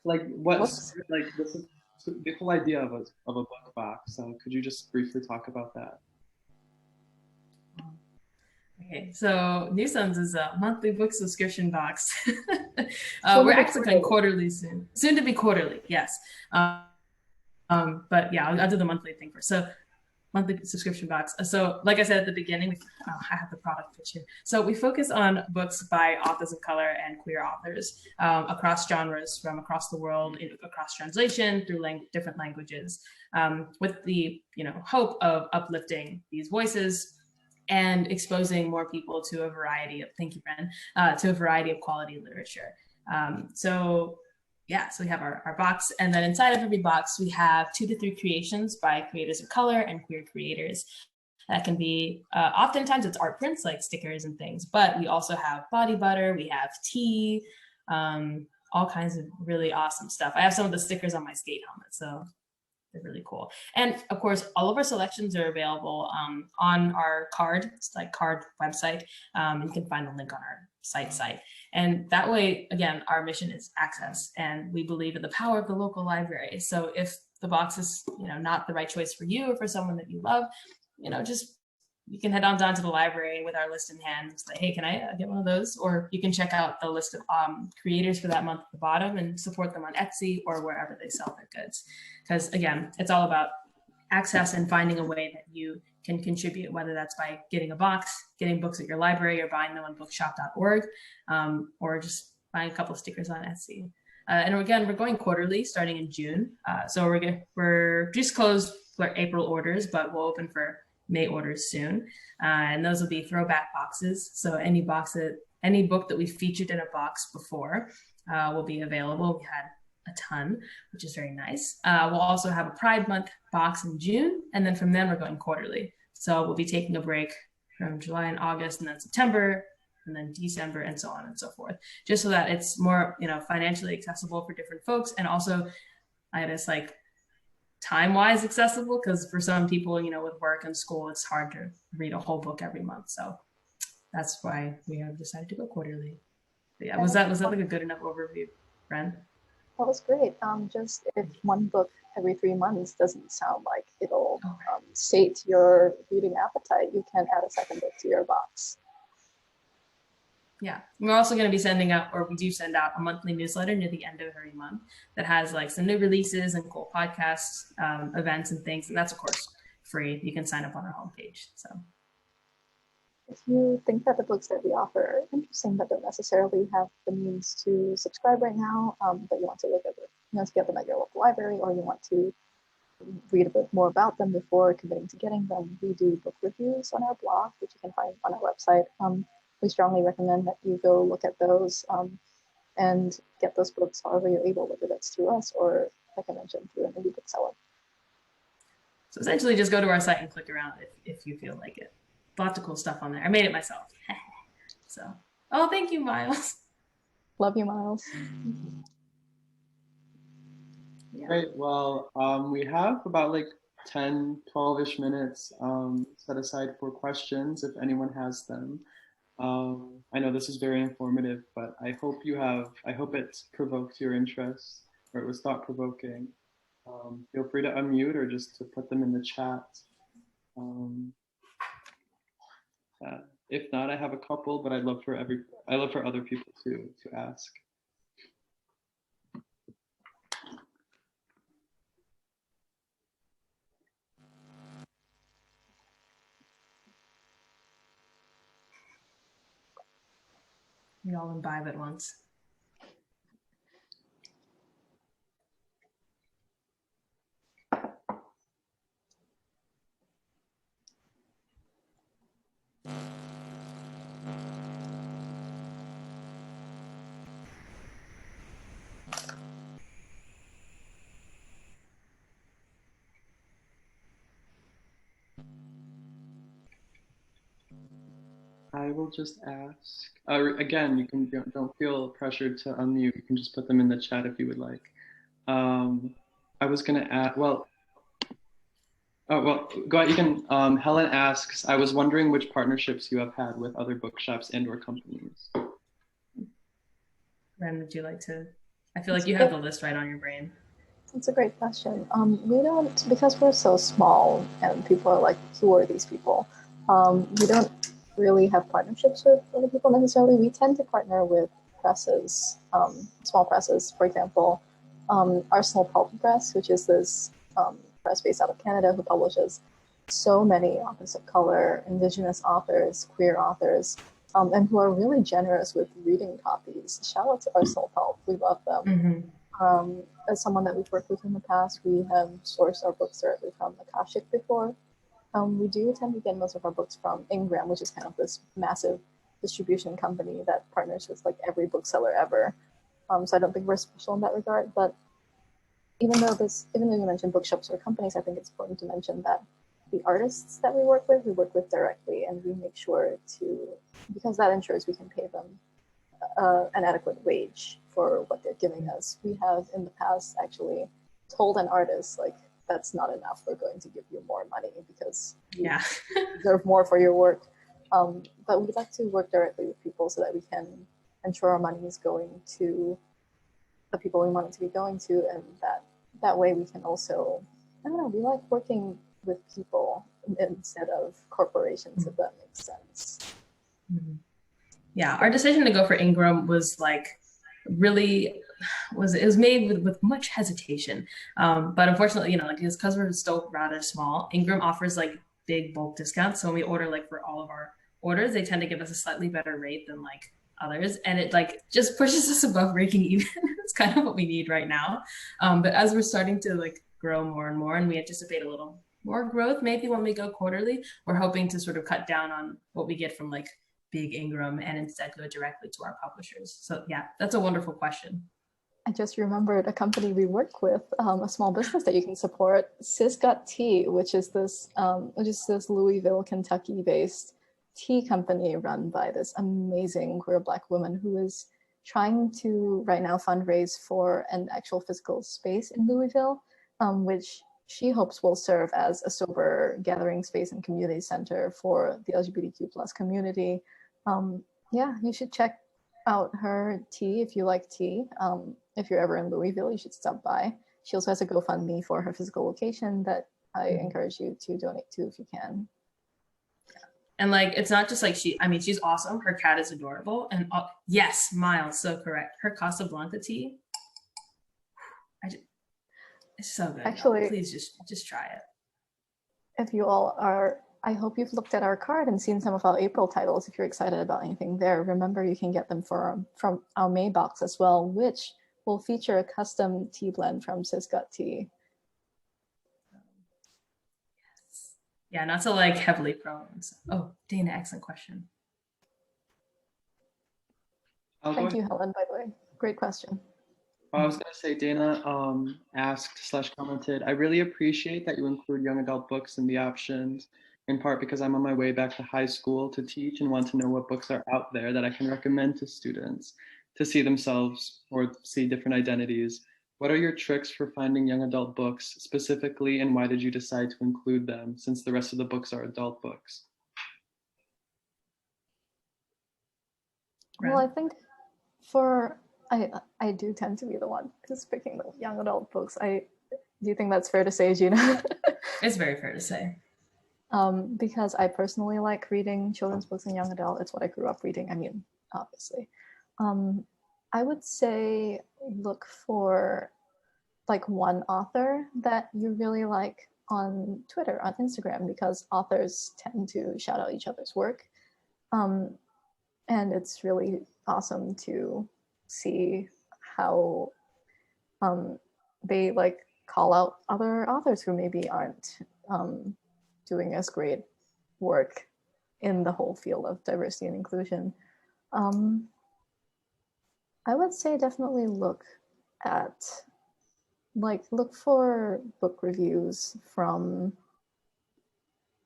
Like what's like this is, the whole idea of a book box. Could you just briefly talk about that? Okay, so New Sons is a monthly book subscription box. So We're maybe actually going quarterly soon. Soon to be quarterly, yes. But yeah, I'll do the monthly thing first. So monthly subscription box. So like I said at the beginning, I have the product pitch here. So we focus on books by authors of color and queer authors across genres from across the world, across translation through different languages, with the hope of uplifting these voices and exposing more people to a variety of, thank you, Bren, to a variety of quality literature. So yeah, so we have our box, and then inside of every box, we have 2 to 3 creations by creators of color and queer creators. That can be, oftentimes it's art prints like stickers and things, but we also have body butter, we have tea, all kinds of really awesome stuff. I have some of the stickers on my skate helmet, so they're really cool. And of course, all of our selections are available on our card website. You can find the link on our site. And that way, again, our mission is access, and we believe in the power of the local library. So if the box is, not the right choice for you or for someone that you love, just you can head on down to the library with our list in hand and say, hey, can I get one of those? Or you can check out the list of creators for that month at the bottom and support them on Etsy or wherever they sell their goods. Because again, it's all about access and finding a way that you can contribute, whether that's by getting a box, getting books at your library, or buying them on bookshop.org, or just buying a couple of stickers on Etsy. And again, we're going quarterly starting in June. So we're just closed for April orders, but we'll open for May orders soon. And those will be throwback boxes. So any book that we featured in a box before will be available. We had a ton, which is very nice. We'll also have a Pride Month box in June. And then from then we're going quarterly. So we'll be taking a break from July and August, and then September, and then December, and so on and so forth, just so that it's more, financially accessible for different folks. And also, I guess, like, time-wise accessible, because for some people, with work and school, it's hard to read a whole book every month. So that's why we have decided to go quarterly. But yeah, was that like a good enough overview, Bren? That was great. Just if one book every 3 months doesn't sound like it'll sate your reading appetite, you can add a second book to your box. Yeah, we're also going to be sending out, or we do send out, a monthly newsletter near the end of every month that has like some new releases and cool podcasts, events and things. And that's, of course, free. You can sign up on our homepage. So if you think that the books that we offer are interesting but don't necessarily have the means to subscribe right now, but you want to look at it, you want to get them at your local library, or you want to read a bit more about them before committing to getting them, we do book reviews on our blog, which you can find on our website. We strongly recommend that you go look at those and get those books however you're able, whether that's through us or, like I mentioned, through an indie bookseller. So essentially just go to our site and click around if you feel like it. Lots of cool stuff on there. I made it myself. So, thank you, Miles. Love you, Miles. Yeah. Great. Well, we have about like 10, 12-ish minutes set aside for questions if anyone has them. I know this is very informative, but I hope it provoked your interest, or it was thought-provoking. Feel free to unmute or just to put them in the chat. If not, I have a couple, but I'd love for other people to ask. We all imbibe at once. I will just ask. Again, don't feel pressured to unmute. You can just put them in the chat if you would like. I was gonna add. Well, go ahead. You can. Helen asks. I was wondering which partnerships you have had with other bookshops and/or companies. Ren, would you like to? I feel like you have the list right on your brain. That's a great question. We don't, because we're so small and people are like, who are these people? We don't really have partnerships with other people necessarily. We tend to partner with presses, small presses, for example, Arsenal Pulp Press, which is this press based out of Canada who publishes so many authors of color, Indigenous authors, queer authors, and who are really generous with reading copies. Shout out to Arsenal Pulp. We love them. As someone that we've worked with in the past, we have sourced our books directly from Akashic before. We do tend to get most of our books from Ingram, which is kind of this massive distribution company that partners with like every bookseller ever. So I don't think we're special in that regard. But even though you mentioned bookshops or companies, I think it's important to mention that the artists that we work with directly, and we make sure to, because that ensures we can pay them an adequate wage for what they're giving us. We have in the past actually told an artist, like, that's not enough, we're going to give you more money because you deserve more for your work. But we'd like to work directly with people so that we can ensure our money is going to the people we want it to be going to, and that way we can also, I don't know, we like working with people instead of corporations, if that makes sense. Yeah, our decision to go for Ingram was like really it was made with much hesitation, but unfortunately, like because we're still rather small, Ingram offers like big bulk discounts. So when we order like for all of our orders, they tend to give us a slightly better rate than like others, and it like just pushes us above breaking even. It's kind of what we need right now. But as we're starting to like grow more and more, and we anticipate a little more growth maybe when we go quarterly, we're hoping to sort of cut down on what we get from like big Ingram and instead go directly to our publishers. So yeah, that's a wonderful question. I just remembered a company we work with, a small business that you can support, Sis Got Tea, which is this Louisville, Kentucky-based tea company run by this amazing queer Black woman who is trying to right now fundraise for an actual physical space in Louisville, which she hopes will serve as a sober gathering space and community center for the LGBTQ plus community. Yeah, you should check out her tea if you like tea. If you're ever in Louisville, you should stop by. She also has a GoFundMe for her physical location that I encourage you to donate to if you can. And like, it's not just like she's awesome. Her cat is adorable. And yes, Miles, so correct. Her Casablanca tea, it's so good. Actually, please just try it. If you all are, I hope you've looked at our card and seen some of our April titles. If you're excited about anything there, remember you can get them from our May box as well, which will feature a custom tea blend from Sis Got Tea. Yes. Yeah, not to like heavily prone. Oh, Dana, excellent question. Thank you, Helen, by the way. Great question. I was going to say, Dana asked/commented, I really appreciate that you include young adult books in the options, in part because I'm on my way back to high school to teach and want to know what books are out there that I can recommend to students to see themselves or see different identities. What are your tricks for finding young adult books specifically, and why did you decide to include them since the rest of the books are adult books? Well, I think I do tend to be the one who's picking the young adult books. Do you think that's fair to say, Gina? It's very fair to say. Because I personally like reading children's books and young adult. It's what I grew up reading. I mean, obviously. I would say look for like one author that you really like on Twitter, on Instagram, because authors tend to shout out each other's work. And it's really awesome to see how they like call out other authors who maybe aren't doing as great work in the whole field of diversity and inclusion. I would say definitely look for book reviews from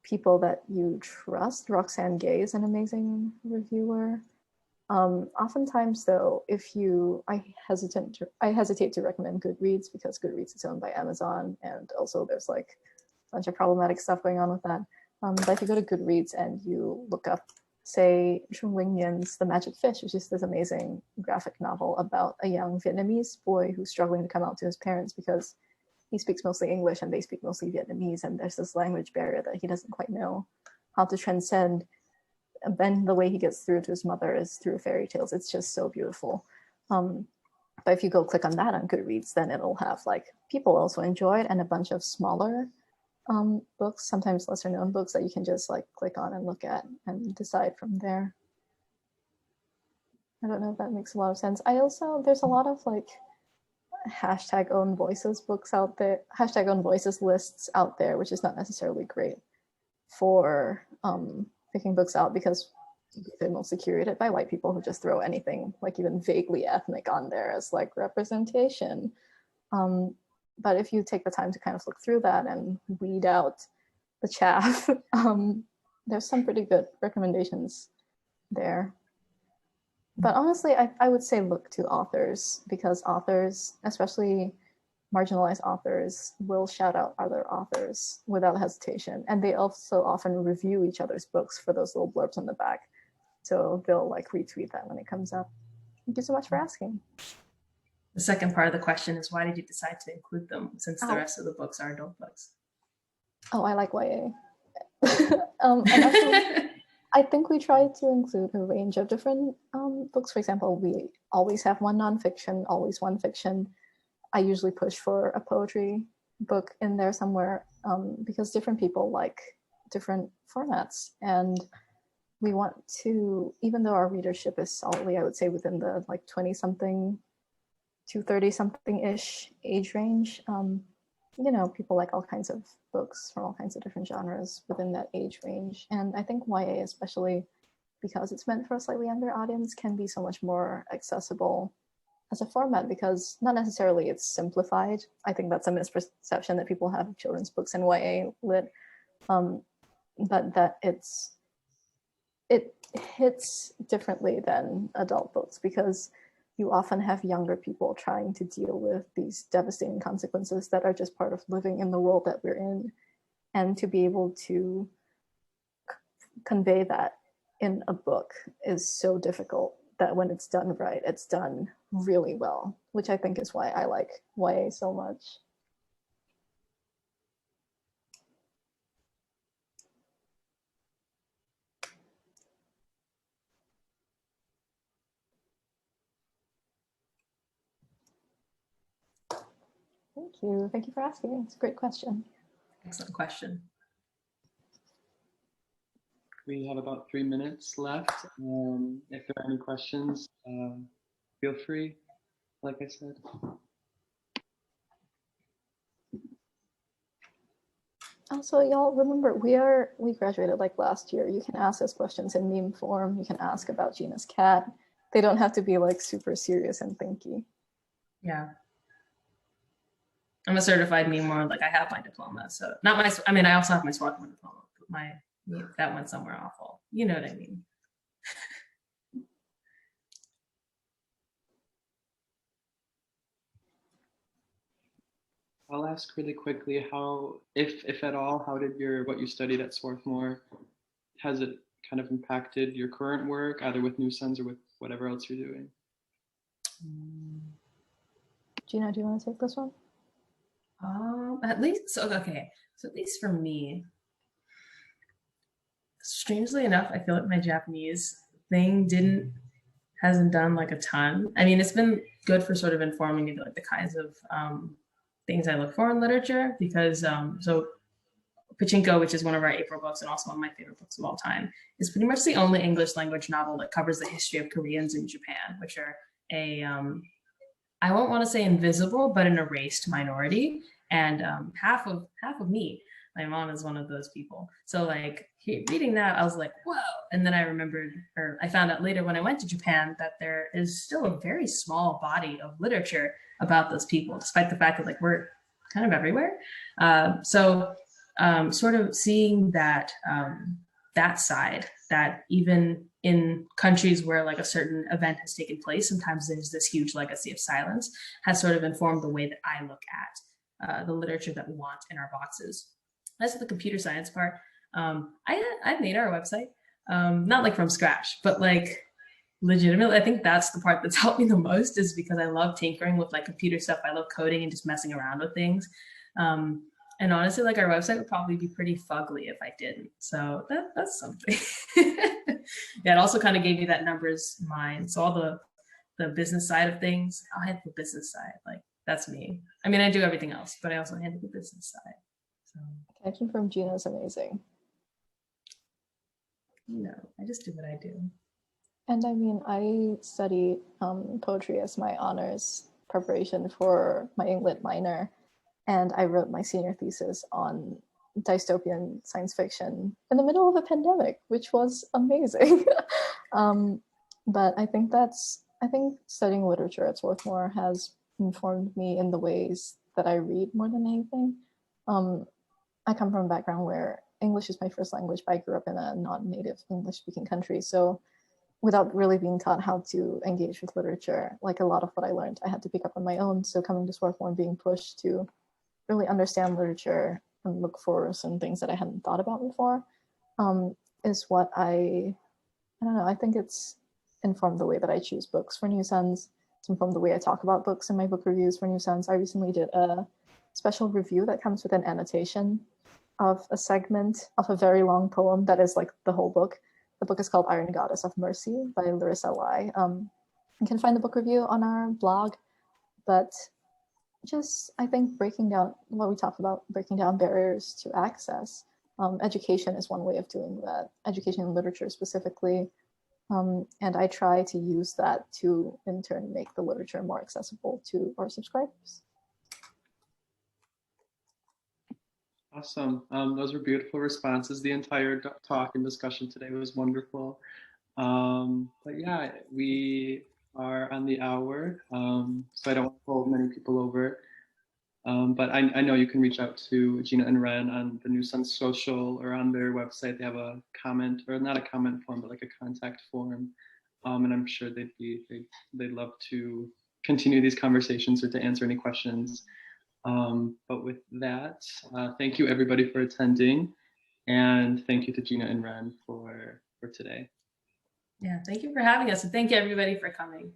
people that you trust. Roxane Gay is an amazing reviewer. Oftentimes though, I hesitate to recommend Goodreads because Goodreads is owned by Amazon, and also there's like a bunch of problematic stuff going on with that. But if you go to Goodreads and you look up, say, Trung Linh Nguyen's The Magic Fish, which is this amazing graphic novel about a young Vietnamese boy who's struggling to come out to his parents because he speaks mostly English and they speak mostly Vietnamese, and there's this language barrier that he doesn't quite know how to transcend. then the way he gets through to his mother is through fairy tales. It's just so beautiful. But if you go click on that on Goodreads, then it'll have like people also enjoyed and a bunch of smaller books, sometimes lesser known books that you can just like click on and look at and decide from there. I don't know if that makes a lot of sense. There's a lot of like hashtag own voices books out there, hashtag own voices lists out there, which is not necessarily great for picking books out because they're mostly curated by white people who just throw anything like even vaguely ethnic on there as like representation. But if you take the time to kind of look through that and weed out the chaff, there's some pretty good recommendations there. But honestly, I would say look to authors, because authors, especially marginalized authors, will shout out other authors without hesitation. And they also often review each other's books for those little blurbs on the back. So they'll like retweet that when it comes up. Thank you so much for asking. The second part of the question is, why did you decide to include them since the rest of the books are adult books? Oh, I like YA. And actually, I think we try to include a range of different books. For example, we always have one nonfiction, always one fiction. I usually push for a poetry book in there somewhere because different people like different formats. And we want to, even though our readership is solidly, I would say, within the like 20-something to 30-something-ish age range, you know, people like all kinds of books from all kinds of different genres within that age range. And I think YA, especially because it's meant for a slightly younger audience, can be so much more accessible as a format because not necessarily it's simplified. I think that's a misperception that people have of children's books and YA lit, but that it hits differently than adult books because you often have younger people trying to deal with these devastating consequences that are just part of living in the world that we're in. And to be able to convey that in a book is so difficult that when it's done right, it's done really well, which I think is why I like YA so much. Thank you. Thank you for asking. It's a great question. Excellent question. We have about 3 minutes left. If there are any questions, feel free, like I said. Also, y'all remember, we graduated like last year. You can ask us questions in meme form. You can ask about Gina's cat. They don't have to be like super serious and thinky. Yeah. I'm a certified memoir, like I have my diploma. So not my, I mean, I also have my Swarthmore diploma, but that went somewhere awful. You know what I mean? I'll ask really quickly how, if at all, how did what you studied at Swarthmore, has it kind of impacted your current work, either with New Sons or with whatever else you're doing? Gina, do you want to take this one? At least, so at least for me, strangely enough, I feel like my Japanese thing hasn't done like a ton. I mean, it's been good for sort of informing me like the kinds of things I look for in literature because so Pachinko, which is one of our April books and also one of my favorite books of all time, is pretty much the only English language novel that covers the history of Koreans in Japan, which are I won't want to say invisible, but an erased minority. And half of me, my mom is one of those people. So like reading that, I was like, whoa. And then I remembered, or I found out later when I went to Japan that there is still a very small body of literature about those people, despite the fact that like we're kind of everywhere. So sort of seeing that that side, that even in countries where like a certain event has taken place, sometimes there's this huge legacy of silence, has sort of informed the way that I look at the literature that we want in our boxes. As for the computer science part, I've made our website, not like from scratch, but like legitimately, I think that's the part that's helped me the most is because I love tinkering with like computer stuff. I love coding and just messing around with things. And honestly, like our website would probably be pretty fugly if I didn't. So that's something. Yeah, it also kind of gave me that numbers mind. So all the business side of things, I'll handle the business side. Like that's me. I mean, I do everything else, but I also handle the business side. So Connection from Gina is amazing. I just do what I do. And I mean, I studied poetry as my honors preparation for my English minor, and I wrote my senior thesis on dystopian science fiction in the middle of a pandemic, which was amazing. But I think studying literature at Swarthmore has informed me in the ways that I read more than anything. I come from a background where English is my first language, but I grew up in a non-native English-speaking country, so without really being taught how to engage with literature, like a lot of what I learned, I had to pick up on my own. So coming to Swarthmore and being pushed to really understand literature and look for some things that I hadn't thought about before is what I don't know, I think it's informed the way that I choose books for New Suns. It's informed the way I talk about books in my book reviews for New Suns. I recently did a special review that comes with an annotation of a segment of a very long poem that is like the whole book. The book is called Iron Goddess of Mercy by Larissa Lai. You can find the book review on our blog, but just, I think, breaking down what we talked about, breaking down barriers to access. Education is one way of doing that, education in literature specifically. And I try to use that to, in turn, make the literature more accessible to our subscribers. Awesome. Those were beautiful responses. The entire talk and discussion today was wonderful. But yeah, we are on the hour, so I don't hold many people over. But I know you can reach out to Gina and Ren on the New Suns social or on their website. They have a comment, or not a comment form, but like a contact form. And I'm sure they'd love to continue these conversations or to answer any questions. But with that, thank you everybody for attending, and thank you to Gina and Ren for today. Yeah, thank you for having us, and thank you everybody for coming.